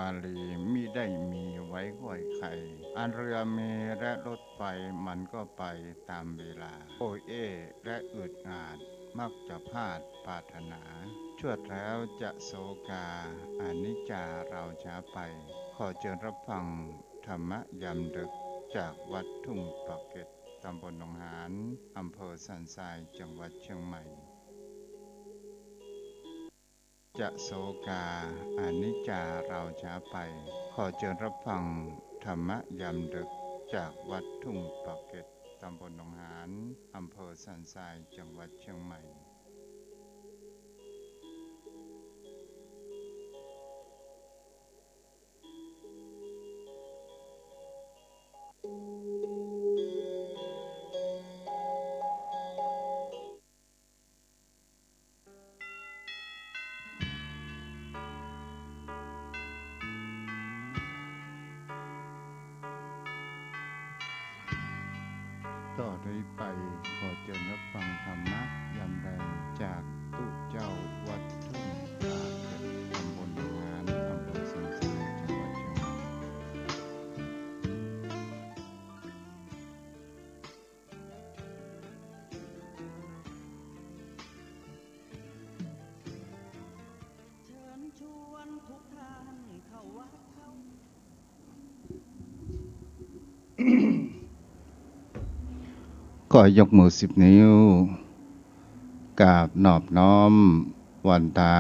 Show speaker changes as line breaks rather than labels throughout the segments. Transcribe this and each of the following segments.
าลีมิได้มีไว้ห้อยใครอันเรือเมและรถไฟมันก็ไปตามเวลาโอเอและอึดอาดมักจะพลาดปรารถนาชวดแล้วจะโศกาอนิจจาเราช้าไปขอเชิญรับฟังธรรมยามดึกจากวัดทุ่งปากเกร็ดตำบลหนองหานอำเภอสันทรายจังหวัดเชียงใหม่จะโศกาอนิจจาเราช้าไปขอเชิญรับฟังธรรมยามดึกจากวัดทุ่งปากเกร็ดตำบลหนองหานอำเภอสันทรายจังหวัดเชียงใหม่ต่อด้วยไปขอเชิญรับฟังธรรมะยามแรงจากตุเจ้าวัดทุ่งปากเกร็ดตำบลหนองหานอำเภอสันทรายจังหวัดเชียงใหม่
เชิญชวนทุกท่านเข้าวัดเข้า
ก็ยกมือ10 นิ้วกราบนอบน้อมวันตา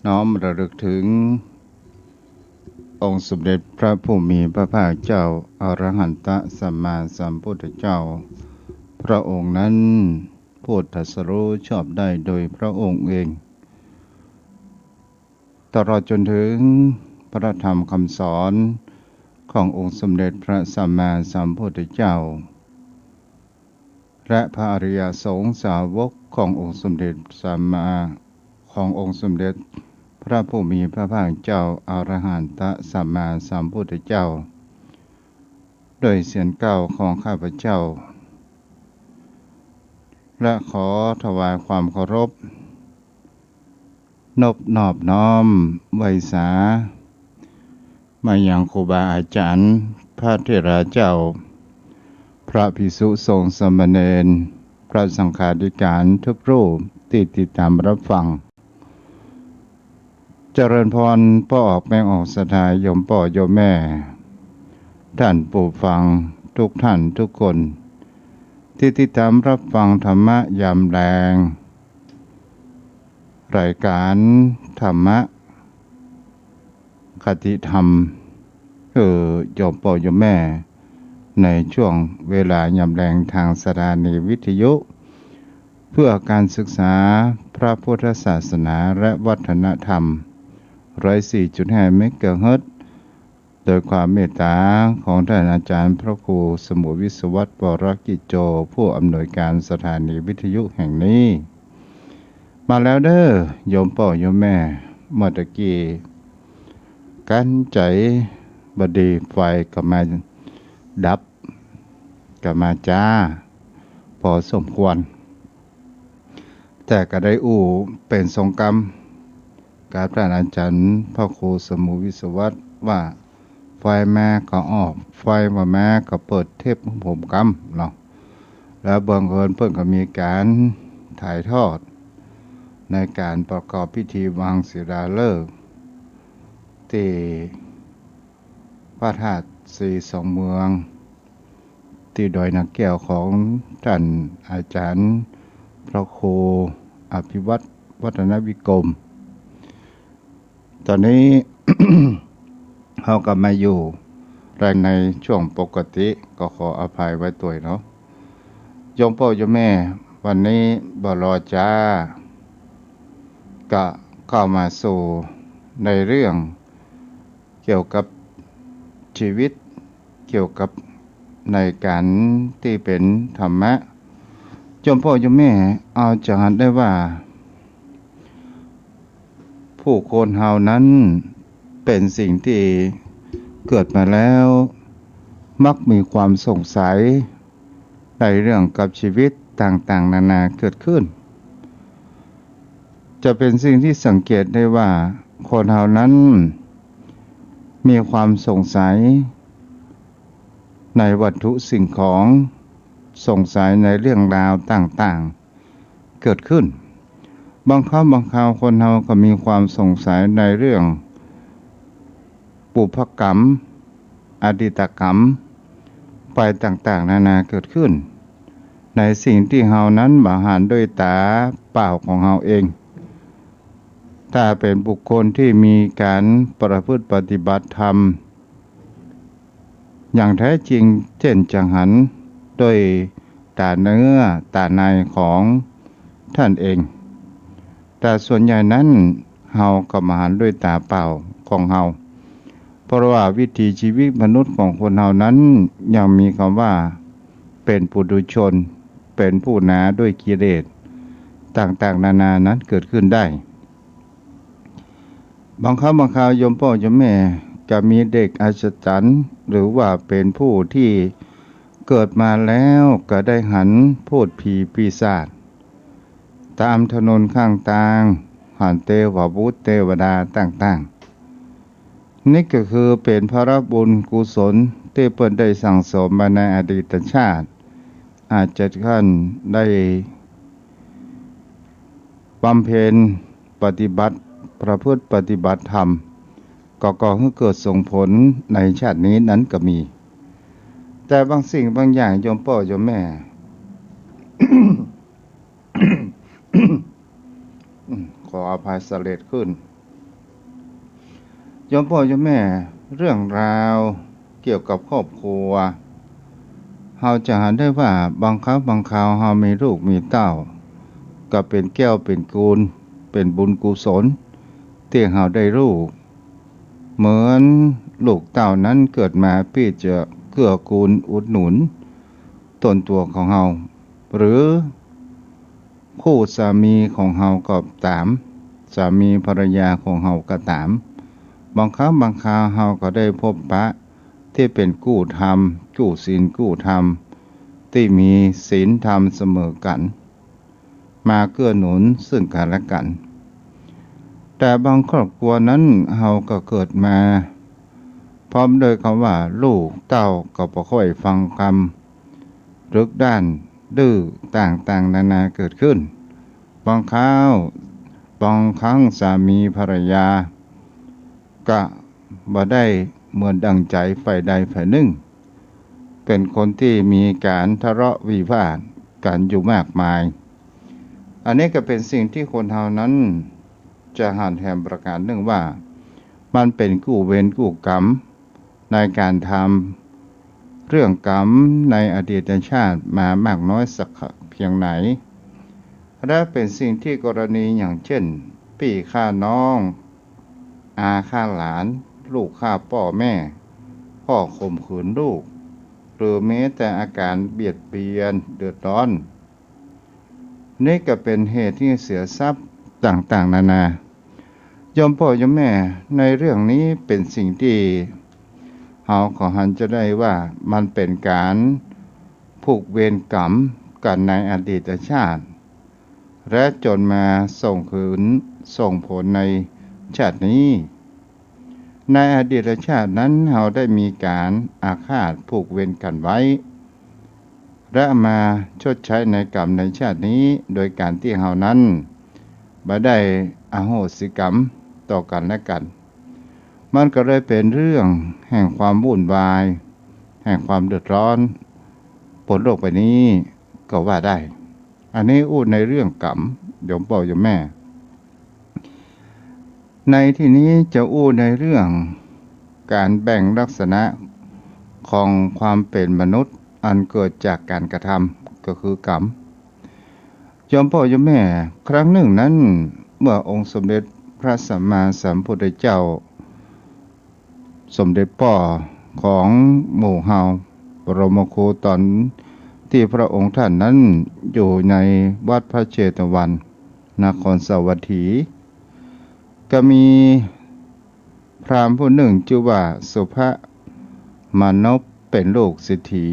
น้อมระลึกถึงองค์สมเด็จพระผู้มีพระภาคเจ้าอรหันตสัมมาสัมพุทธเจ้าพระองค์นั้นผู้ตรัสรู้ชอบได้โดยพระองค์เองตลอดจนถึงพระธรรมคำสอนขององค์สมเด็จพระสัมมาสัมพุทธเจ้าและพระอริยสงฆ์สาวกขององค์สมเด็จพระผู้มีพระภาคเจ้าอรหันตสัมมาสัมพุทธเจ้าโดยเสียงเก้าของข้าพเจ้าและขอถวายความเคารพนอบน้อมไว้สามายังครูบาอาจารย์พระเถระเจ้าพระภิกษุสงฆ์สามเณรพระสังฆาธิการทุกรูปที่ติดตามรับฟังเจริญพรพ่อออกแม่ออกศรัทธาโยมพ่อโยมแม่ท่านผู้ฟังทุกท่านทุกคนที่ติดตามรับฟังธรรมะยามแลงรายการธรรมะคติธรรมโยมพ่อโยมแม่ในช่วงเวลายามแลงทางสถานีวิทยุเพื่อการศึกษาพระพุทธศาสนาและวัฒนธรรม104.5 เมกะเฮิรตซ์โดยความเมตตาของท่านอาจารย์พระครูสมุวิศวัตร วรกิจโจผู้อำนวยการสถานีวิทยุแห่งนี้มาแล้วเด้อโยมพ่อโยมแม่เมื่อตะกี้กันใจบดีไฟก็มาดับก็มาจ้าพอสมควรแต่ก็ได้เป็นทรงกรรมการพระอาจารย์พระครูสมุวิศวัตรว่าไฟแม่ก็ออกไฟมาแม่ก็เปิดเทปผมกรรมเนาะแล้วบังเอิญเพิ่นก็มีการถ่ายทอดในการประกอบพิธีวางศิลาฤกษ์ที่พระธาตุสีสองเมืองที่ดอยนางแก้วของท่านอาจารย์พระครูอภิวัตรวัฒนวิกรมตอนนี้ เขากลับมาอยู่ในช่วงปกติก็ขออภัยไว้ตัวเนาะโยมพ่อโยมแม่วันนี้บรอจ้าก็เข้ามาสู่ในเรื่องเกี่ยวกับชีวิตเกี่ยวกับในการที่เป็นธรรมะโยมพ่อโยมแม่เอาจะหันได้ว่าผู้คนเฮานั้นเป็นสิ่งที่เกิดมาแล้วมักมีความสงสัยในเรื่องกับชีวิตต่างๆนานาเกิดขึ้นจะเป็นสิ่งที่สังเกตได้ว่าคนเฮานั้น มีความสงสัยในวัตถุสิ่งของสงสัยในเรื่องราวต่างๆเกิดขึ้นบางคราวคนเราก็มีความสงสัยในเรื่องปุพกรรมอดีตกรรมไปต่างๆนานาเกิดขึ้นในสิ่งที่เรานั้นบ่เห็นด้วยตาเปล่าของเราเองถ้าเป็นบุคคลที่มีการประพฤติปฏิบัติธรรมอย่างแท้จริงเช่นจังหันด้วยตาเนื้อตาในของท่านเองแต่ส่วนใหญ่นั้นเฮาก็มาหันด้วยตาเปล่าของเฮาเพราะว่าวิถีชีวิตมนุษย์ของคนเฮานั้นยังมีคำว่าเป็นปุถุชนเป็นผู้หนาด้วยกิเลสต่างๆนานานั้นเกิดขึ้นได้บางคราวโยมพ่อโยมแม่ก็มีเด็กอัศจรรย์หรือว่าเป็นผู้ที่เกิดมาแล้วก็ได้หันพูดผีปีศาจตามถนนข้างทางหันเทวบุตรเทวดาต่างๆนี่ก็คือเป็นพระบุญกุศลที่เพิ่นได้สั่งสมมาในอดีตชาติอาจจะท่านได้บำเพ็ญปฏิบัติประพฤติปฏิบัติธรรมก็ให้เกิดส่งผลในชาตินี้นั้นก็มี แต่บางสิ่งบางอย่างโยมพ่อโยมแม่ ขออภัยเสลดขึ้นโยมพ่อโยมแม่เรื่องราวเกี่ยวกับครอบครัวเราจะเห็นได้ว่าบางครั้งบางคราวเรามีลูกมีเต้าก็เป็นแก้วเป็นกูลเป็นบุญกุศลที่เราได้ลูกเหมือนลูกเต้านั้นเกิดมาเพื่อจะเกื้อกูลอุดหนุนตนตัวของเราหรือคู่สามีของเราก็ตามสามีภรรยาของเราก็ตามบางครั้งบางคราวเราก็ได้พบปะที่เป็นกู้ธรรมกู้ศีลกู้ธรรมที่มีศีลธรรมเสมอกันมาเกื้อหนุนซึ่งกันและกันแต่บางครอบครัวนั้นเราก็เกิดมาพร้อมโดยคำว่าลูกเต้าก็บ่ค่อยฟังคำรึกด้านดื้อต่างๆนานาเกิดขึ้นบางคราวบางครั้งสามีภรรยาก็บ่ได้เหมือนดังใจฝ่ายใดฝ่ายหนึ่งเป็นคนที่มีการทะเลาะวิวาทกันอยู่มากมายอันนี้ก็เป็นสิ่งที่คนเฮานั้นจะหันแหมประการหนึ่งว่ามันเป็นกู้เวรกู้กรรมในการทำเรื่องกรรมในอดีตชาติมามากน้อยสักเพียงไหนและเป็นสิ่งที่กรณีอย่างเช่นพี่ฆ่าน้องอาฆ่าหลานลูกฆ่าพ่อแม่พ่อข่มขืนลูกหรือแม้แต่อาการเบียดเบียนเดือดร้อนนี่ก็เป็นเหตุที่เสียทรัพย์ต่างๆนานาโยมพ่อโยมแม่ในเรื่องนี้เป็นสิ่งที่เราขอหันจะได้ว่ามันเป็นการผูกเวรกรรมกันในอดีตชาติและจนมาส่งผลในชาตินี้ในอดีตชาตินั้นเราได้มีการอาฆาตผูกเวรกันไว้และมาชดใช้ในกรรมในชาตินี้โดยการที่เรานั้นบ่ได้อโหสิกรรมต่อกันและกันมันก็เลยเป็นเรื่องแห่งความวุ่นวายแห่งความเดือดร้อนบนโลกใบนี้ก็ว่าได้อันนี้อู้ในเรื่องกรรมโยมพ่อโยมแม่ในที่นี้จะอู้ในเรื่องการแบ่งลักษณะของความเป็นมนุษย์อันเกิดจากการกระทำก็คือกรรมโยมพ่อโยมแม่ครั้งหนึ่งนั้นเมื่อองค์สมเด็จพระสัมมาสัมพุทธเจ้าสมเด็จพ่อของหมู่เฮาบรมครูตอนที่พระองค์ท่านนั้นอยู่ในวัดพระเชตวันนครสวัสดีก็มีพราหมณ์ผู้หนึ่งชื่อว่าสุภมานพเป็นลูกเศรษฐี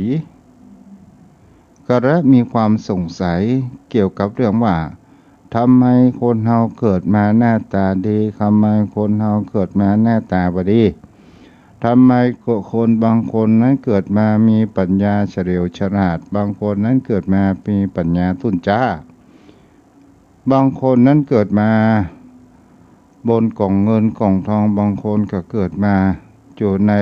ก็และมีความสงสัยเกี่ยวกับเรื่องว่าทำไมคนเฮาเกิดมาหน้าตาดีทำไมคนเฮาเกิดมาหน้าตาบ่ดี ทำไมคนบางคนนั้นเกิดมามีปัญญาเฉลียวฉลาดบางคนนั้นเกิดมามีปัญญาทุ่นจ้าบางคนนั้นเกิดมาบนกล่องเงินกล่องทองบางคนก็เกิดมาอยู่ใน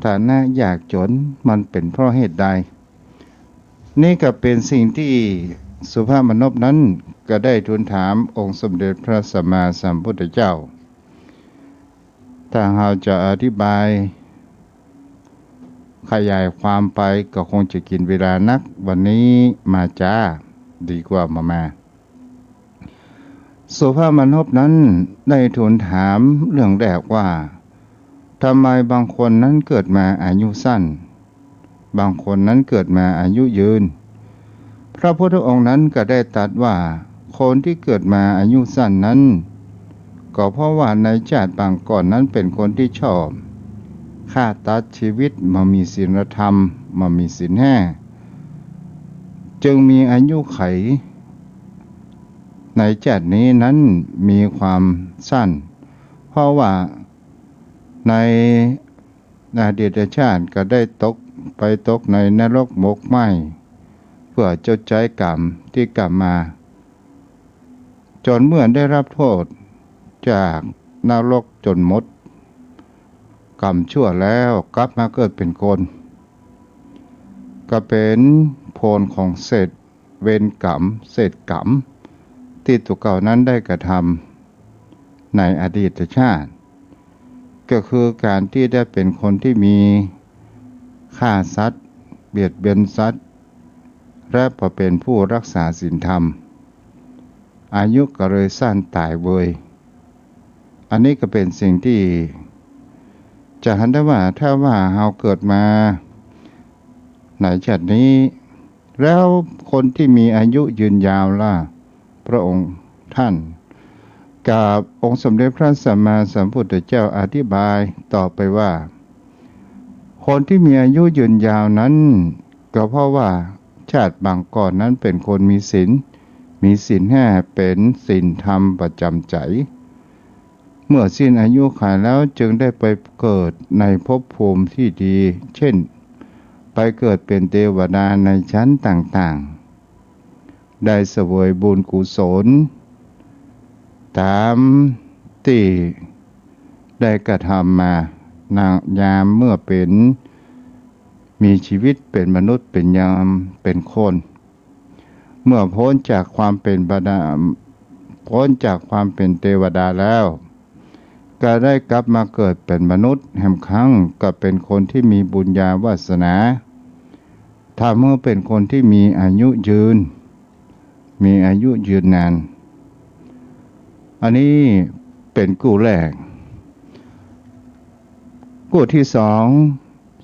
ฐานะยากจนมันเป็นเพราะเหตุใดนี่ก็เป็นสิ่งที่สุภาพมนุษย์นั้นก็ได้ทูลถามองค์สมเด็จพระสัมมาสัมพุทธเจ้าถ้าเราจะอธิบายขยายความไปก็คงจะกินเวลานักวันนี้มาจ้าดีกว่ามาสุภาพมนุษย์นั้นได้ทูลถามเรื่องแรกว่าทำไมบางคนนั้นเกิดมาอายุสั้นบางคนนั้นเกิดมาอายุยืนพระพุทธองค์นั้นก็ได้ตรัสว่าคนที่เกิดมาอายุสั้นนั้นก็เพราะว่าในชาติบางก่อนนั้นเป็นคนที่ชอบฆ่าตัดชีวิตมามีศีลธรรมมามีศีลแห้จึงมีอายุไขในชาตินี้นั้นมีความสั้นเพราะว่าในอดีตชาติก็ได้ตกในนรกหมกไหม้เพื่อชดใช้กรรมที่กรรมมาจนเมื่อได้รับโทษจากนรกจนหมดกรรมชั่วแล้วกลับมาเกิดเป็นคนก็เป็นผลของเศษเวรกรรมเศษกรรมที่ตัวเก่านั้นได้กระทำในอดีตชาติก็คือการที่ได้เป็นคนที่มีฆ่าสัตว์เบียดเบียนสัตว์และพอเป็นผู้รักษาศีลธรรมอายุก็เลยสั้นตายเวยอันนี้ก็เป็นสิ่งที่จะเห็นได้ว่าถ้าว่าเราเกิดมาในชาตินี้แล้วคนที่มีอายุยืนยาวล่ะพระองค์ท่านกับองค์สมเด็จพระสัมมาสัมพุทธเจ้าอธิบายต่อไปว่าคนที่มีอายุยืนยาวนั้นก็เพราะว่าชาติบางก่อนนั้นเป็นคนมีศีลแห้เป็นศีลธรรมประจำใจเมื่อสิ้นอายุขัยแล้วจึงได้ไปเกิดในภพภูมิที่ดีเช่นไปเกิดเป็นเทวดาในชั้นต่างๆได้เสวยบุญกุศลตามที่ได้กระทำมายามเมื่อเป็นมีชีวิตเป็นมนุษย์เป็นยามเป็นคนเมื่อพ้นจากความเป็นพ้นจากความเป็นเทวดาแล้วก็ได้กลับมาเกิดเป็นมนุษย์แห่งครั้งก็เป็นคนที่มีบุญญาวาสนาถ้าเมื่อเป็นคนที่มีอายุยืนนานอันนี้เป็นกู้แรกกู้ที่สอง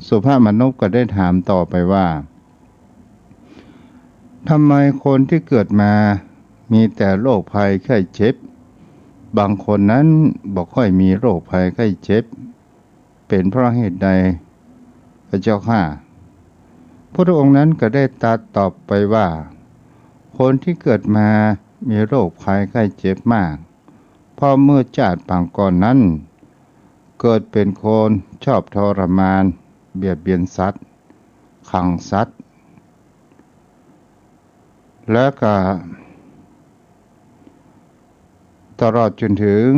สุภาพมนุษย์ก็ได้ถามต่อไปว่าทำไมคนที่เกิดมามีแต่โรคภัยไข้เจ็บบางคนนั้นบ่ค่อยมีโรคภัยไข้เจ็บเป็นเพราะเหตุใดพระเจ้าข้าพระองค์นั้นก็ได้ตรัสตอบไปว่าคนที่เกิดมามีโรคภัยไข้เจ็บมากเพราะเมื่อชาติปางก่อนนั้นเกิดเป็นคนชอบทรมานเบียดเบียนสัตว์ขังสัตว์และก็ตลอดจนถึง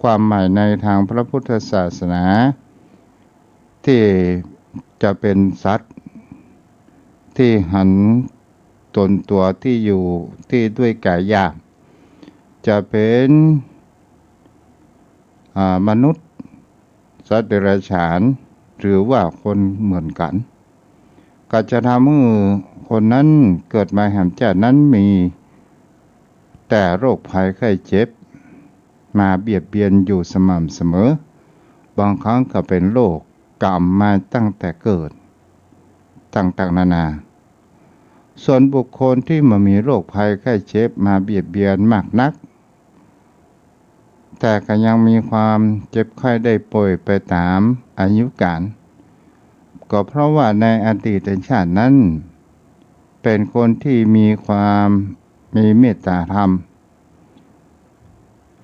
ความหมายในทางพระพุทธศาสนาที่จะเป็นสัตว์ที่หันตนตัวที่อยู่ที่ด้วยกายหยาบจะเป็นมนุษย์สัตว์เดรัจฉานหรือว่าคนเหมือนกันก็จะทำให้คนนั้นเกิดมาแห่งชาตินั้นมีแต่โรคภัยไข้เจ็บมาเบียดเบียนอยู่สม่ำเสมอบางครั้งก็เป็นโรคกรรมมาตั้งแต่เกิดต่างๆนานาส่วนบุคคลที่มามีโรคภัยไข้เจ็บมาเบียดเบียนมากนักแต่ก็ยังมีความเจ็บไข้ได้ป่วยไปตามอายุกาลก็เพราะว่าในอดีตชาตินั้นเป็นคนที่มีเมตตาธรรม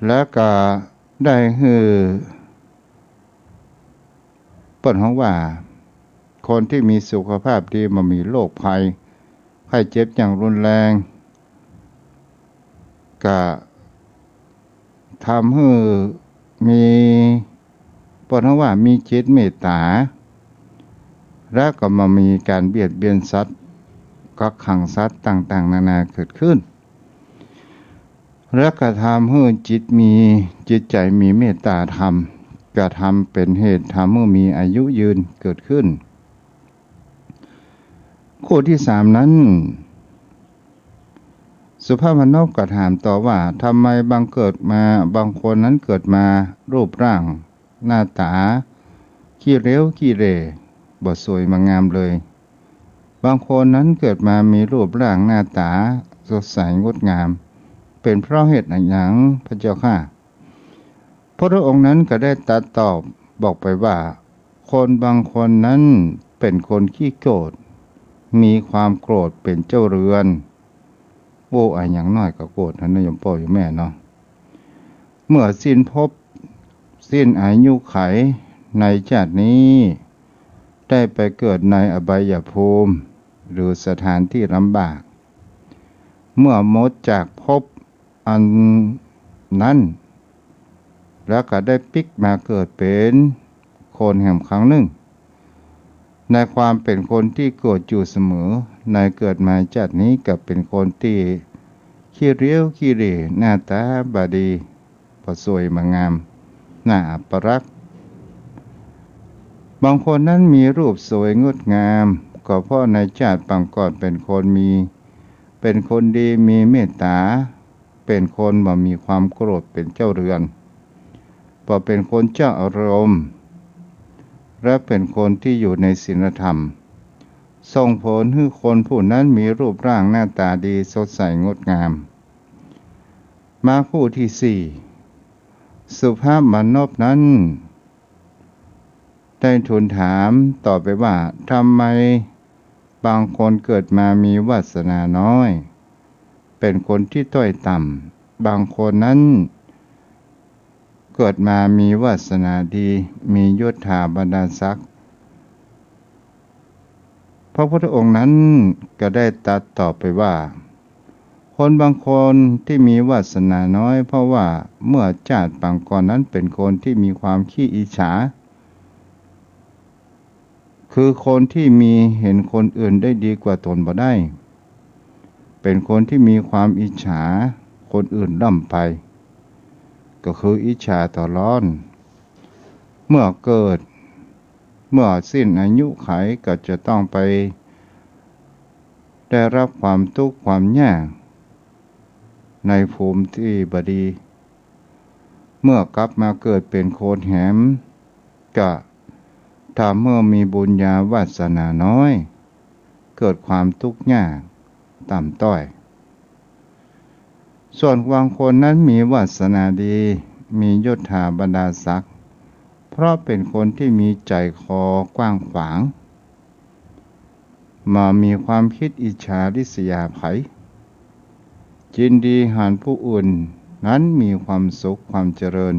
และก็ได้ ปิดห้องว่าคนที่มีสุขภาพดีมามีโรคภัยไข้เจ็บอย่างรุนแรงก็ทำให้มีเปิดห้องว่ามีจิตเมตตาและก็มามีการเบียดเบียนสัตว์กักขังสัตว์ต่างๆนานาเกิดขึ้นและก็ทำให้จิตใจมีเมตตาธรรมกระทำเป็นเหตุทำให้มีอายุยืนเกิดขึ้นข้อที่สามนั้นสุภาพมนพก็ถามต่อว่าทำไมบางคนนั้นเกิดมารูปร่างหน้าตาขี้เหลวขี้เหร่บ่สวยมางามเลยบางคนนั้นเกิดมามีรูปร่างหน้าตาสดใสงดงามเป็นเพราะเหตุอะไรอย่างพระเจ้าค่ะพระองค์นั้นก็ได้ตรัสตอบบอกไปว่าคนบางคนนั้นเป็นคนขี้โกรธมีความโกรธเป็นเจ้าเรือนโอ้อะอย่างน้อยก็โกรธนะโยมพ่อโยมแม่เนาะเมื่อสิ้นอายุไขในชาตินี้ได้ไปเกิดในอบายภูมิหรือสถานที่ลำบากเมื่อหมดจากภพอันนั้นแล้วก็ได้พลิกมาเกิดเป็นคนแห่งครั้งหนึ่งในความเป็นคนที่โกรธอยู่เสมอในเกิดมาชาตินี้กับเป็นคนที่ขี้เหลวขี้เหร่หน้าตาบดีพอสวยมางามน่าอัปรักษ์บางคนนั้นมีรูปสวยงดงามก็เพราะในชาติปางก่อนเป็นคนดีมีเมตตาเป็นคนบ่มีความโกรธเป็นเจ้าเรือนพอเป็นคนเจ้าอารมณ์และเป็นคนที่อยู่ในศีลธรรมส่งผลให้คนผู้นั้นมีรูปร่างหน้าตาดีสดใสงดงามมาคู่ที่สี่สุภาพมนพนั้นได้ทูลถามต่อไปว่าทำไมบางคนเกิดมามีวาสนาน้อยเป็นคนที่ต้อยต่ำบางคนนั้นเกิดมามีวาสนาดีมียศถาบรรดาศักดิ์พระพุทธองค์นั้นก็ได้ตรัสตอบไปว่าคนบางคนที่มีวาสนาน้อยเพราะว่าเมื่อชาติปางก่อนนั้นเป็นคนที่มีความขี้อิจฉาคือคนที่มีเห็นคนอื่นได้ดีกว่าตนบ่ได้เป็นคนที่มีความอิจฉาคนอื่นล่ำไปก็คืออิจฉาต่อร้อนเมื่อสิ้นอายุไขก็จะต้องไปได้รับความทุกข์ความยากในภูมิที่บดีเมื่อกลับมาเกิดเป็นโคนแหมก็ถ้าเมื่อมีบุญญาวาสนาน้อยเกิดความทุกข์ยากต่ำต้อยส่วนบางคนนั้นมีวาสนาดีมียศถาบรรดาศักดิ์เพราะเป็นคนที่มีใจคอกว้างขวางมามีความคิดอิจฉาริษยาไผยินดีหารผู้อื่นนั้นมีความสุขความเจริญ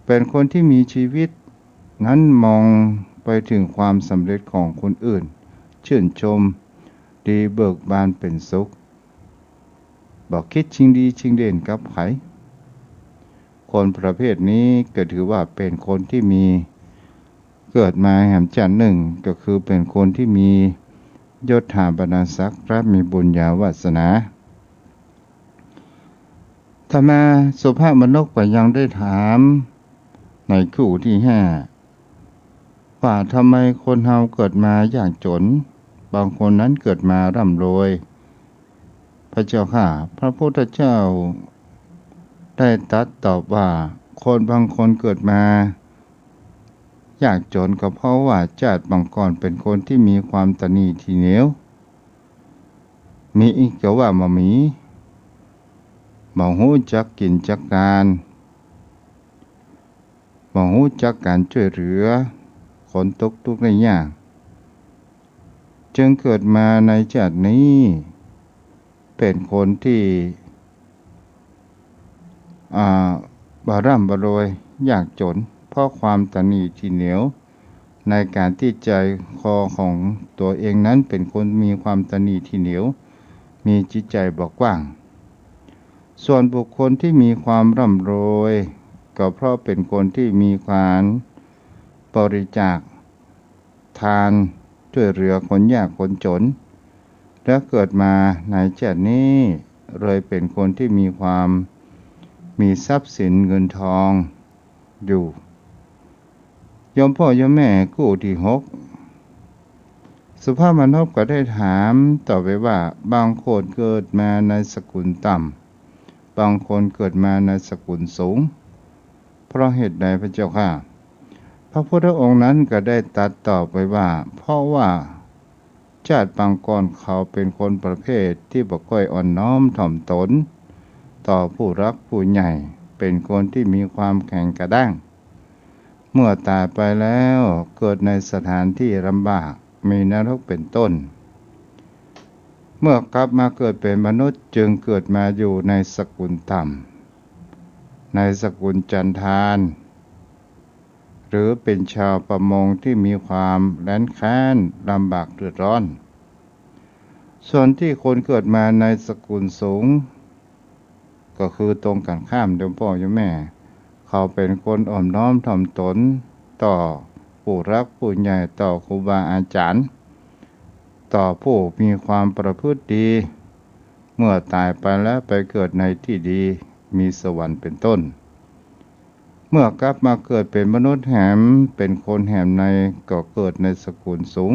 เป็นคนที่มีชีวิตนั้นมองไปถึงความสำเร็จของคนอื่นชื่นชมดีเบิกบานเป็นสุขบอกคิดชิงดีชิงเด่นกับไผคนประเภทนี้ก็ถือว่าเป็นคนที่มีเกิดมาแห่งจันหนึ่งก็คือเป็นคนที่มียศถาบรรดาศักดิ์และมีบุญญาวาสนาต่อมาสุภาพมนพก็ยังได้ถามในคู่ที่ห้าว่าทำไมคนเราเกิดมายากจนบางคนนั้นเกิดมาร่ำรวยพระเจ้าค่ะพระพุทธเจ้าได้ตรัสตอบว่าคนบางคนเกิดมายากจนก็เพราะว่าชาติบางก่อนเป็นคนที่มีความตนีทีเหนียวมีอีกก็ว่าบ่ฮู้จักกินจักการบ่ฮู้จักการช่วยเหลือคนตกทุกข์ได้ยากจึงเกิดมาในชาตินี้เป็นคนที่บ่ร่ำบ่รวยยากจนเพราะความตนีทีเหนียว ในการที่ใจคอของตัวเองนั้นเป็นคนมีความตณีที่เหนียวมีจิตใจบอกกว้างส่วนบุคคลที่มีความร่ำรวยก็เพราะเป็นคนที่มีความบริจาคทานช่วยเหลือคนยากคนจนและเกิดมาในชาตินี้เลยเป็นคนที่มีทรัพย์สินเงินทองอยู่โยมพ่อโยมแม่คู่ที่หกสุภาพมนพก็ได้ถามต่อไปว่าบางคนเกิดมาในสกุลต่ำบางคนเกิดมาในสกุลสูงเพราะเหตุใดพระเจ้าค่ะพระพุทธองค์นั้นก็ได้ตรัสตอบไปว่าเพราะว่าชาติบางก่อนเขาเป็นคนประเภทที่บ่ค่อยอ่อนน้อมถ่อมตนต่อผู้รักผู้ใหญ่เป็นคนที่มีความแข็งกระด้างเมื่อตายไปแล้วเกิดในสถานที่ลำบากมีนรกเป็นต้นเมื่อกลับมาเกิดเป็นมนุษย์จึงเกิดมาอยู่ในสกุลต่ำในสกุลจันทานหรือเป็นชาวประมงที่มีความแร้นแค้นลำบากเดือดร้อนส่วนที่คนเกิดมาในสกุลสูงก็คือตรงกันข้ามโยมพ่อโยมแม่เขาเป็นคนอ่อนน้อมถ่อมตนต่อผู้รักผู้ใหญ่ต่อครูบาอาจารย์ต่อผู้มีความประพฤติดีเมื่อตายไปแล้วไปเกิดในที่ดีมีสวรรค์เป็นต้นเมื่อกลับมาเกิดเป็นมนุษย์แหมเป็นคนแหมในก็เกิดในสกุลสูง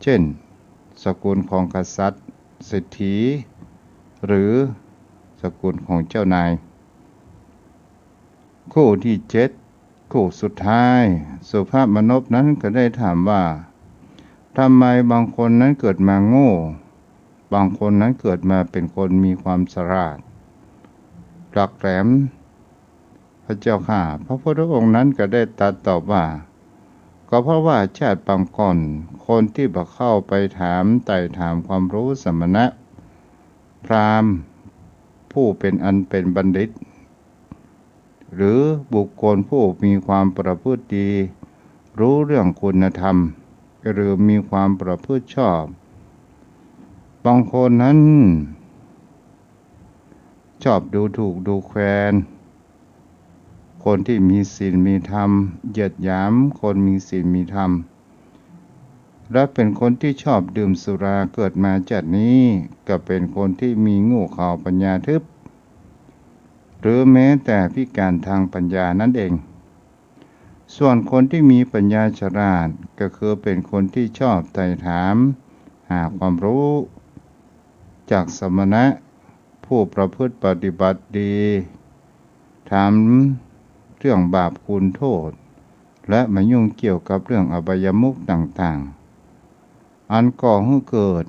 เช่นสกุลของกษัตริย์เศรษฐีหรือสกุลของเจ้านายคู่ที่เจ็ดคู่สุดท้ายสุภาพมนพนั้นก็ได้ถามว่าทำไมบางคนนั้นเกิดมาโง่บางคนนั้นเกิดมาเป็นคนมีความฉลาดหลักแหลมพระเจ้าข้าพระพุทธองค์นั้นก็ได้ตรัสตอบว่าก็เพราะว่าชาติบางก่อนคนที่บ่เข้าไปถามไต่ถามความรู้สมณะพราหมณ์ผู้เป็นอันเป็นบัณฑิตหรือบุคคลผู้มีความประพฤติดีรู้เรื่องคุณธรรมหรือมีความประพฤติชอบบางคนนั้นชอบดูถูกดูแคลนคนที่มีศีลมีธรรมเหยียดหยามคนมีศีลมีธรรมและเป็นคนที่ชอบดื่มสุราเกิดมาจากนี้ก็เป็นคนที่มีโง่เขลาปัญญาทึบหรือแม้แต่พิการทางปัญญานั่นเองส่วนคนที่มีปัญญาฉลาดก็คือเป็นคนที่ชอบไต่ถามหาความรู้จากสมณะผู้ประพฤติปฏิบัติดีถามเรื่องบาปคุณโทษและมายุ่งเกี่ยวกับเรื่องอบายมุขต่างๆอันก่อให้เกิด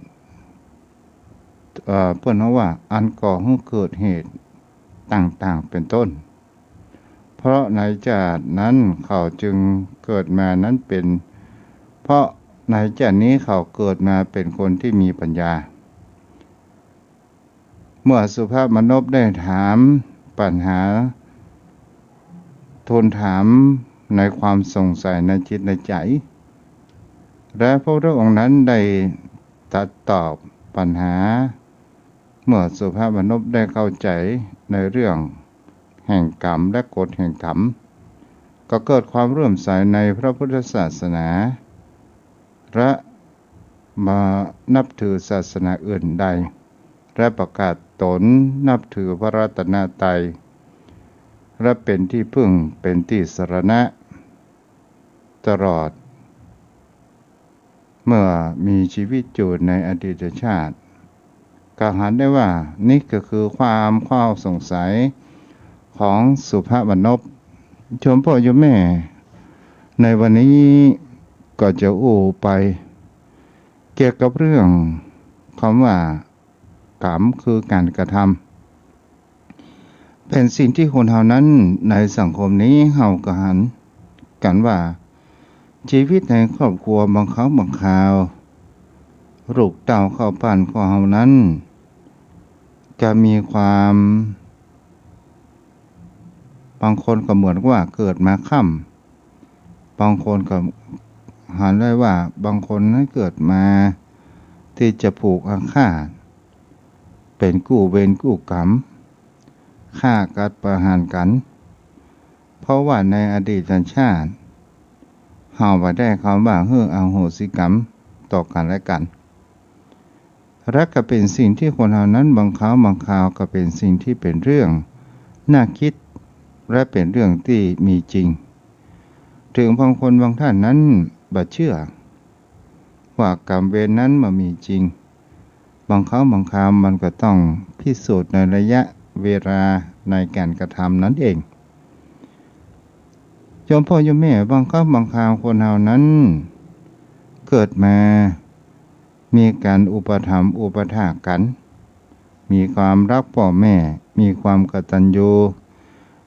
เพื่อนว่าอันก่อให้เกิดเหตุต่างๆเป็นต้นเพราะในชาตินั้นเขาจึงเกิดมานั้นเป็นเพราะในชาตินี้เขาเกิดมาเป็นคนที่มีปัญญาเมื่อสุภาพมนพได้ถามปัญหาทูลถามในความสงสัยในจิตในใจและพระพุทธองค์นั้นได้ตรัสตอบปัญหาเมื่อสุภาพมนพได้เข้าใจในเรื่องแห่งกรรมและกฎแห่งกรรมก็เกิดความเลื่อมใสในพระพุทธศาสนาและมานับถือศาสนาอื่นใดและประกาศตนนับถือพระรัตนตรัยและเป็นที่พึ่งเป็นที่สรณะตลอดเมื่อมีชีวิตอยู่ในอดีตชาติก็เห็นได้ว่านี่ก็คือความข้อสงสัยของสุภาพมนพชมพ่อโยมแม่ในวันนี้ก็จะไปเกี่ยวกับเรื่องคำว่ากรรมคือการกระทำเป็นสิ่งที่คนเฮานั้นในสังคมนี้เฮาก็หันกันว่าชีวิตในครอบครัวบางครั้งบางคราวลูกเต้าเข้าบ้านของเฮานั้นจะมีความบางคนก็เหมือนว่าเกิดมาค่ำบางคนก็ หันได้ว่าบางคนนั้นเกิดมาที่จะผูกอาฆาตเป็นกู้เวรกู้กรรมฆ่ากัดประหารกันเพราะว่าในอดีตชาติเฮาบ่ได้คำว่าอโหสิกรรมต่อกันและกันและก็เป็นสิ่งที่คนเหล่านั้นบางคราวก็เป็นสิ่งที่เป็นเรื่องน่าคิดและเป็นเรื่องที่มีจริงถึงบางคนบางท่านนั้นบ่เชื่อว่ากรรมเวรนั้นมันมีจริงบางคราวมันก็ต้องพิสูจน์ในระยะเวลาในการกระทำนั้นเองโยมพ่อโยมแม่บางคราวคนเหล่านั้นเกิดมามีการอุปถัมภ์อุปถากกันมีความรักพ่อแม่มีความกตัญญู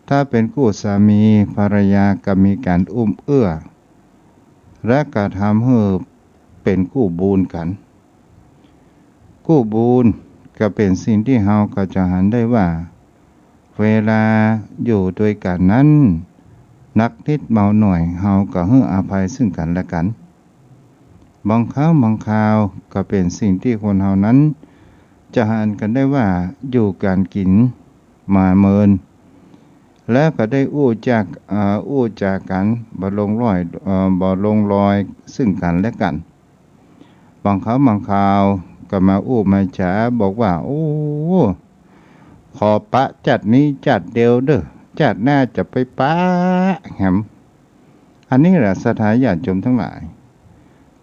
ถ้าเป็นคู่สามีภรรยาก็มีการอุ้มเอื้อและกระทำให้เป็นคู่บูนกันคู่บูนก็เป็นสิ่งที่เฮาก็จะหันได้ว่าเวลาอยู่ด้วยกันนั้นนักนิดเมาหน่อยเฮาก็ให้อภัยซึ่งกันและกันบางคราวก็เป็นสิ่งที่คนเฮานั้นจะหันกันได้ว่าอยู่การกินมาเมินและก็ได้อู้จากกันบ่ลงรอยซึ่งกันและกันบางคราวก็มามาจ๋าบอกว่าโอ้ขอปะจัดนี้จัดเดียวเด้อจัดหน้าจะไปปะแหมอันนี้แหละสถานญาติโยมทั้งหลาย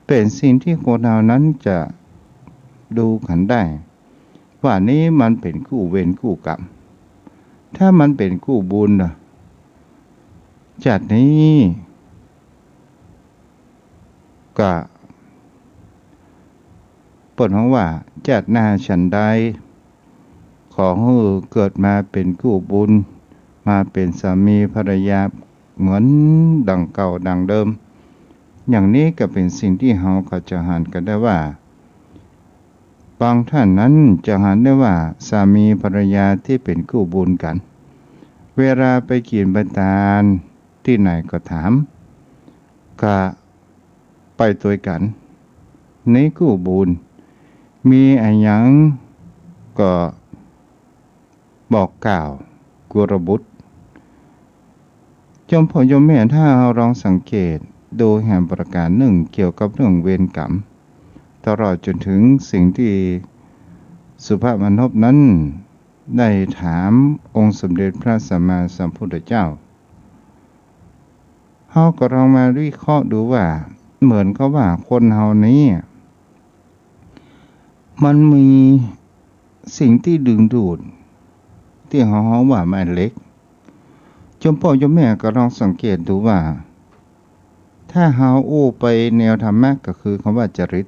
เป็นสิ่งที่คนเหล่านั้นจะดูกันได้ว่านี้มันเป็นคู่เวรคู่กรรมถ้ามันเป็นคู่บุญล่ะจัดนี้ก็เปิดของว่าจัดหน้าฉันใดของเกิดมาเป็นคู่บุญมาเป็นสามีภรรยาเหมือนดังเก่าดังเดิมอย่างนี้ก็เป็นสิ่งที่เฮาก็จะหันกันได้ว่าบางท่านนั้นจะหันได้ว่าสามีภรรยาที่เป็นคู่บุญกันเวลาไปกินไปทานที่ไหนก็ถามก็ไปตัวกันในคู่บุญมีอะไรหยังก็บอกกล่าวกุรบุตรโยมพ่อโยมแม่ถ้าเราลองสังเกตดูแห่งประการหนึ่งเกี่ยวกับเรื่องเวรกรรมตลอดจนถึงสิ่งที่สุภาพมนพนั้นได้ถามองค์สมเด็จพระสัมมาสัมพุทธเจ้าเฮาก็ลองมาวิเคราะห์ดูว่าเหมือนกับว่าคนเฮานี้มันมีสิ่งที่ดึงดูดที่เฮาว่ามันเล็กโยมพ่อโยมแม่ก็ลองสังเกตดูว่าถ้าเฮาไปแนวธรรมะก็คือคำว่าจริต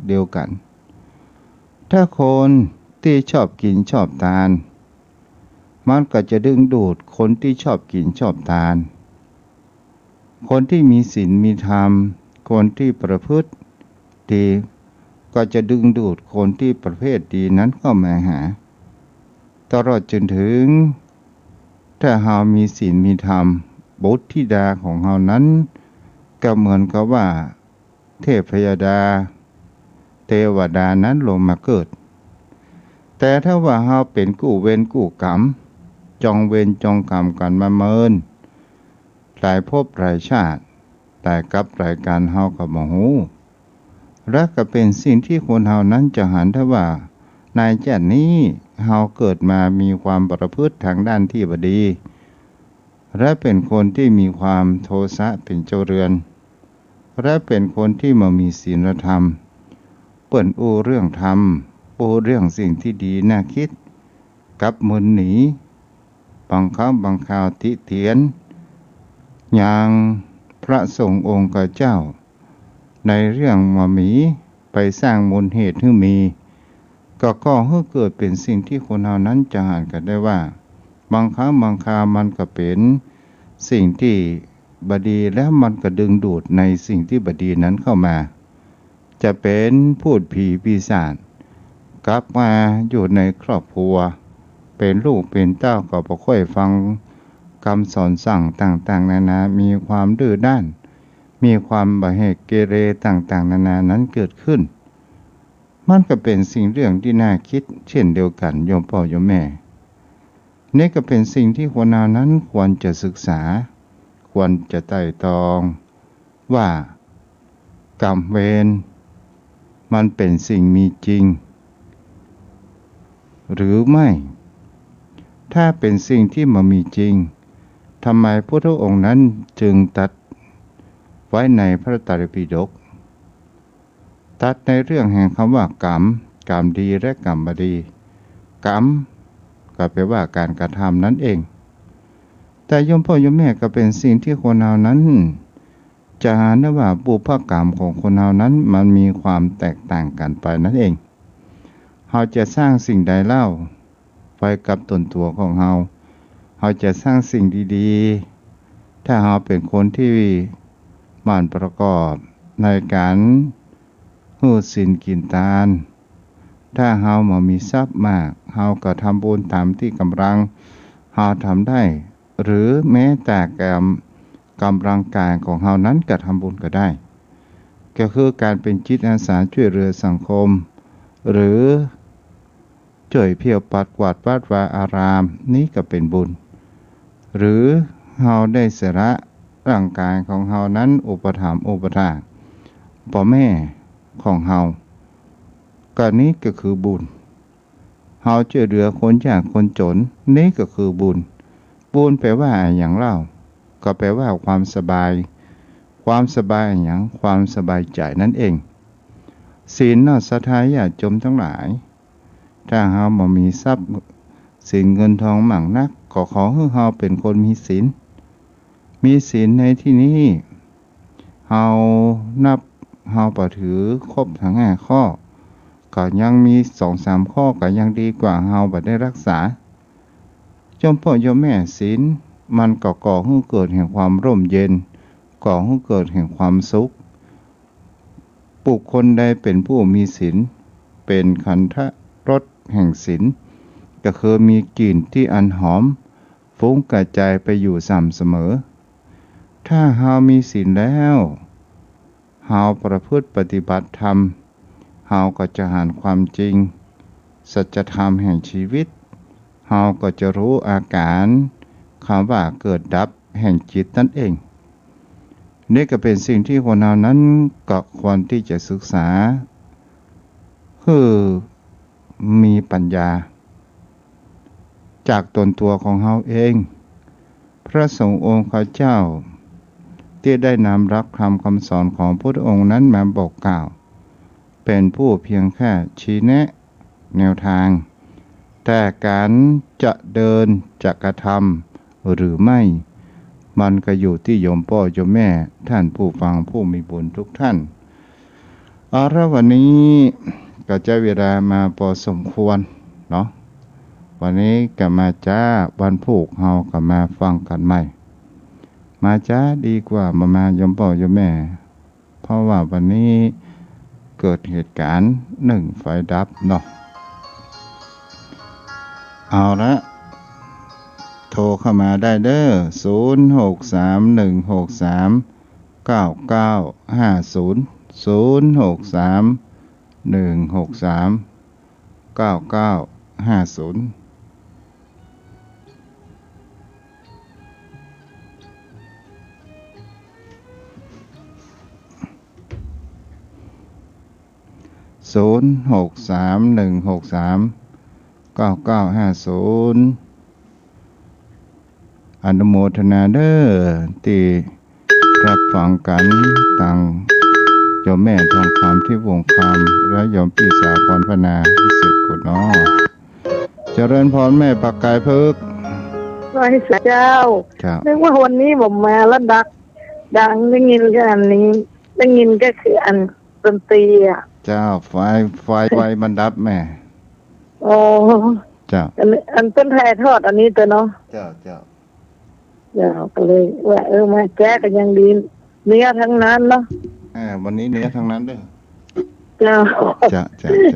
เดียวกันถ้าคนที่ชอบกินชอบทานมันก็จะดึงดูดคนที่ชอบกินชอบทานคนที่มีศีลมีธรรมคนที่ประพฤติดีก็จะดึงดูดคนที่ประเภทดีนั้นเข้ามาหาตลอดจนถึงถ้าเฮามีศีลมีธรรมบุตรธิดาของเฮานั้นก็เหมือนกับว่าเทพยดาเทวดานั้นลงมาเกิดแต่ถ้าว่าเฮาเป็นกู้เวรกู้กรรมจองเวรจองกรรมกันมาเมินหลายภพหลายชาติแต่กับรายการเฮาก็บ่ฮู้และก็เป็นสิ่งที่คนเฮานั้นจะหันได้ว่าในชาตินี้เฮาเกิดมามีความประพฤติทางด้านที่บ่ดีและเป็นคนที่มีความโทสะเป็นเจ้าเรือนและเป็นคนที่บ่มีศีลธรรมเปิ้นเรื่องธรรมเรื่องสิ่งที่ดีน่าคิดกับมึนหนีบางคราวติเตียนอย่างพระสงฆ์องค์เจ้าในเรื่องมีไปสร้างมูลเหตุให้มีก็ให้เกิดเป็นสิ่งที่คนเหล่านั้นจะหันกันได้ว่าบางคราวมันก็เป็นสิ่งที่บดีแล้วมันก็ดึงดูดในสิ่งที่บดีนั้นเข้ามาจะเป็นพูดผีปีศาจกลับมาอยู่ในครอบครัวเป็นลูกเป็นเต้าก็บ่ค่อยฟังคำสอนสั่งต่างๆนานามีความดื้อด้าน มีความบ่เหตุเกเรต่างๆนานานั้นเกิดขึ้นมันก็เป็นสิ่งเรื่องที่น่าคิดเช่นเดียวกันโยมพ่อโยมแม่นี่ก็เป็นสิ่งที่คนเรานั้นควรจะศึกษาควรจะไต่ตรองว่ากรรมเวรมันเป็นสิ่งมีจริงหรือไม่ถ้าเป็นสิ่งที่มันมีจริงทำไมพระพุทธองค์นั้นจึงตรัสไว้ในพระไตรปิฎกตรัสในเรื่องแห่งคำว่ากรรมกรรมดีและกรรมบดีกรรมก็แปลว่าการกระทำนั่นเองแต่โยมพ่อโยมแม่ก็เป็นสิ่งที่คนเรานั้นจะหาได้ว่าบุพกรรมของคนเรานั้นมันมีความแตกต่างกันไปนั่นเองเราจะสร้างสิ่งใดเล่าไปกับตนตัวของเราจะสร้างสิ่งดีๆถ้าเราเป็นคนที่หมั่นประกอบในการหูศีลกินทานถ้าเราบ่มีทรัพย์มากเราก็ทำบุญตามที่กำลังเราทำได้หรือแม้แต่กำลังกายของเรานั้นก็ทำบุญก็ได้ก็คือการเป็นจิตอาสาช่วยเหลือสังคมหรือช่วยเพียวปัดกวาดวัดวาอารามนี้ก็เป็นบุญหรือเราได้เสละร่างกายของเรานั้นอุปถัมภ์อุปถากพ่อแม่ของเราก็นี้ก็คือบุญเราช่วยเหลือคนยากคนจนนี้ก็คือบุญบุญแปลว่าอย่างเล่าก็แปลว่าความสบายอย่างความสบายใจนั่นเองศีลน่ะศรัทธาญาติโยมทั้งหลายถ้าเราบ่มีทรัพย์สินเงินทองมากนักก็ขอให้เราเป็นคนมีศีลในที่นี้เรานับเราปฏิถือครบทั้ง5ข้อก็ยังมี 2-3 ข้อก็ยังดีกว่าเราบ่ได้รักษาโยมพ่อโยมแม่ศีลมันก็ก่อให้เกิดแห่งความร่มเย็นก่อให้เกิดแห่งความสุขบุคคลใดเป็นผู้มีศีลเป็นขันธรสแห่งศีลก็คือมีกลิ่นที่อันหอมฟุ้งกระจายไปอยู่สม่ำเสมอถ้าเรามีศีลแล้วเราประพฤติปฏิบัติธรรมเราก็จะหาความจริงสัจธรรมแห่งชีวิตเราก็จะรู้อาการคำว่าเกิดดับแห่งจิตนั่นเองนี่ก็เป็นสิ่งที่คนเรานั้นก็ควรที่จะศึกษาคือมีปัญญาจากตนตัวของเราเองพระสงฆ์องค์ข้าเจ้าที่ได้นำรับคำสอนของพระพุทธองค์นั้นมาบอกกล่าวเป็นผู้เพียงแค่ชี้แนะแนวทางแต่การจะเดินจะกระทำหรือไม่มันก็อยู่ที่โยมพ่อโยมแม่ท่านผู้ฟังผู้มีบุญทุกท่านวันนี้ก็จะเวลามาพอสมควรเนาะวันนี้ก็มาจ้าวันผูกเฮาก็มาฟังกันใหม่มาจ้าดีกว่ามาโยมพ่อโยมแม่เพราะว่าวันนี้เกิดเหตุการณ์1ไฟดับเนาะเอาละโทรเข้ามาได้เด้อ0631639950อนุโมทนาเด้อที่รับฟังกันต่างโยมแม่ทองคำที่วงคำและโยมปีสาพรพนาพิเศษกุฎน้อเจริญพรแม่ปักกายพึกษ์
ร้อยเจ้านึกว่าวันนี้ผมมาแล้วดังได้ยินแค่อันนี้ได้ยินก็คืออันดนตรีอ่ะ
เจ้าไฟมันดับแม่
โอ้
เจ้า
อันต้นไทยทอดอันนี้ตัวเนาะ
เจ้า
ก็เลยว่ามาแก้กันยังดีเนื้อทั้งนั้นเนาะ
วันนี้เนื้อทั้งนั้นเด้อ
เจ้า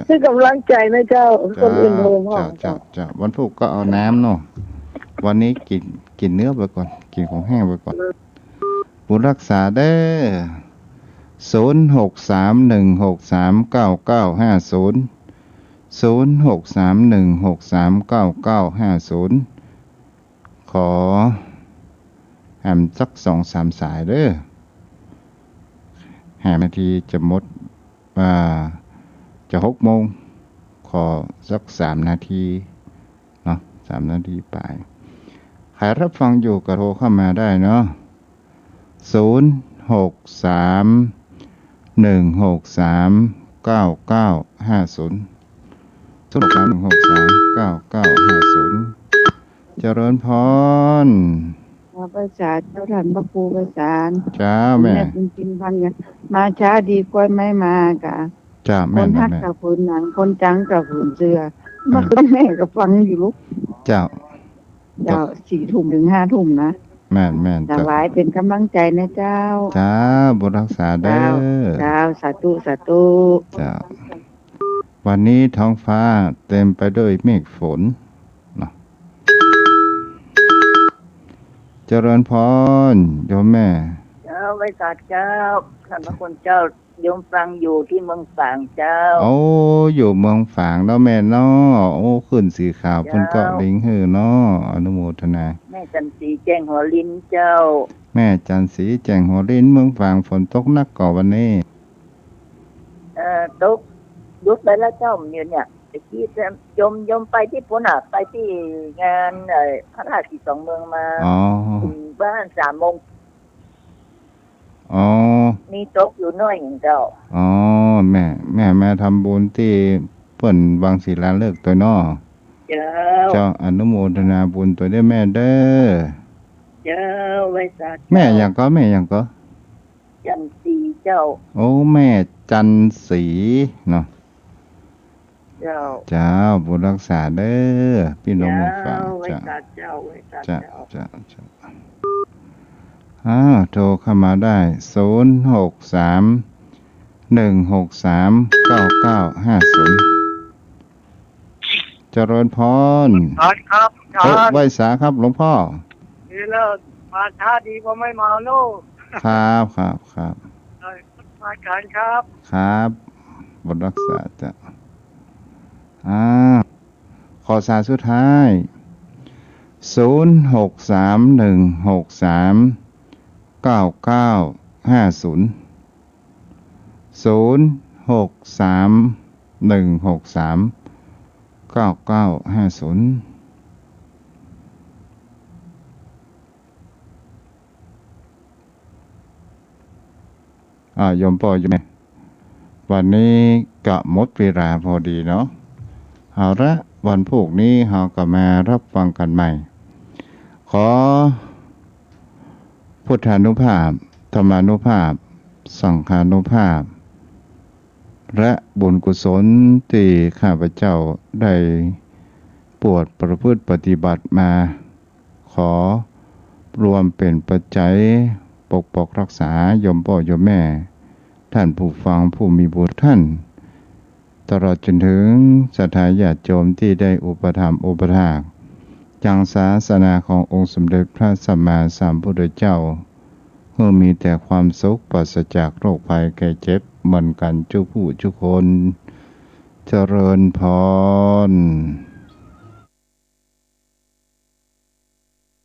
คือกำลังใจนะเจ้าคนอื่นโทรมา
เจ้าวันพุธก็เอาน้ำเนาะวันนี้กินเนื้อไปก่อนกินของแห้งไปก่อน บุญรักษาเด้อ0631639950 0631639950ขอแหมสัก2-3 สายเด้อแหมนาทีจะหมดจะ6 โมงขอสัก3 นาทีเนาะ3 นาทีไปใครรับฟังอยู่ก็โทรเข้ามาได้เนาะ0631639950 0631639950เจริญพร
ภาษาเจ้าท่านพระครูภาษา
จ้าแม่
จริงๆพันกันมาช้าดีกว่าไม่มากะ
จ้าแม่
คนทักกับผืนหนังคนจังกับผืนเสื้อมาคืนแม่ก็ฟังอยู่ลูก
เจ้า
4 ทุ่มถึง5 ทุ่มนะ
แม่น
ถวายเป็นกำลังใจนะเจ้า
จ้าบุญรักษาเด้อ
เจ้าสาธุ
เจ้าวันนี้ท้องฟ้าเต็มไปด้วยเมฆฝนเนาะเจริญพรโยมแม่
เจ้าไว้ศาสเจ้าท่านพระคุณเจ้าโยมฟังอยู่ที่เมืองฝางเจ้า
โอ้อยู่เมืองฝางแล้วแม่เนาะโอ้ขึ้นสีขาวเพิ่นเกาะลิงหือเนาะอนุโมทนา
แม่จันสีแจ้งหัวลิ้นเจ้า
แม่จันสีแจ้งหัวลิ้นเมืองฝางฝนตกหนักก่อวันนี้
ตกยุดไปแล้วเจ้าเนี่ยตะกี้ยมไปที่พุ่นไปที่งานพระราช2 เมืองมาถึงบ้าน3 โมงมีตกอยู่น้อยอย่างเจ้า
แม่ทำบุญที่เพิ่นวางศิลาฤกษ์ตัวน้อเจ้าอนุโมทนาบุญตัวได้แม่เด้อ
เจ้าไว้สาธุ
แม่อย่างก็
จันสีเจ้า
โอ้แม่จันสีเนาะ
เจ้า
บุญรักษาเด้อพี่น้องฝาก
เจ้าไว้สาธุ
เจ้าโทรเข้ามาได้0631639950เจริญพร
ครับ
ไหว้สาครับหลวงพ่อ
นี่แล้วมาช้าดีกว่าไม่มาโน่
ครับ
มาการ
ครับบุญรักษาจ้ะขอสายสุดท้าย0631639950 0631639950โยมพ่อโยมแม่วันนี้ก็หมดเวลาพอดีเนาะเอาละวันพรุ่งนี้เราก็มารับฟังกันใหม่ขอพุทธานุภาพธรรมานุภาพสังฆานุภาพและบุญกุศลที่ข้าพเจ้าได้ปวดประพฤติปฏิบัติมาขอรวมเป็นปัจจัยปกปักรักษาโยมพ่อโยมแม่ท่านผู้ฟังผู้มีบุญท่านตลอดจนถึงศรัทธาญาติโยมที่ได้อุปถัมภ์อุปถากยังศาสนาขององค์สมเด็จพระสัมมาสัมพุทธเจ้าเพื่อมีแต่ความสุขปราศจากโรคภัยแก่เจ็บเหมือนกันทุกผู้ทุกคนเจริญพร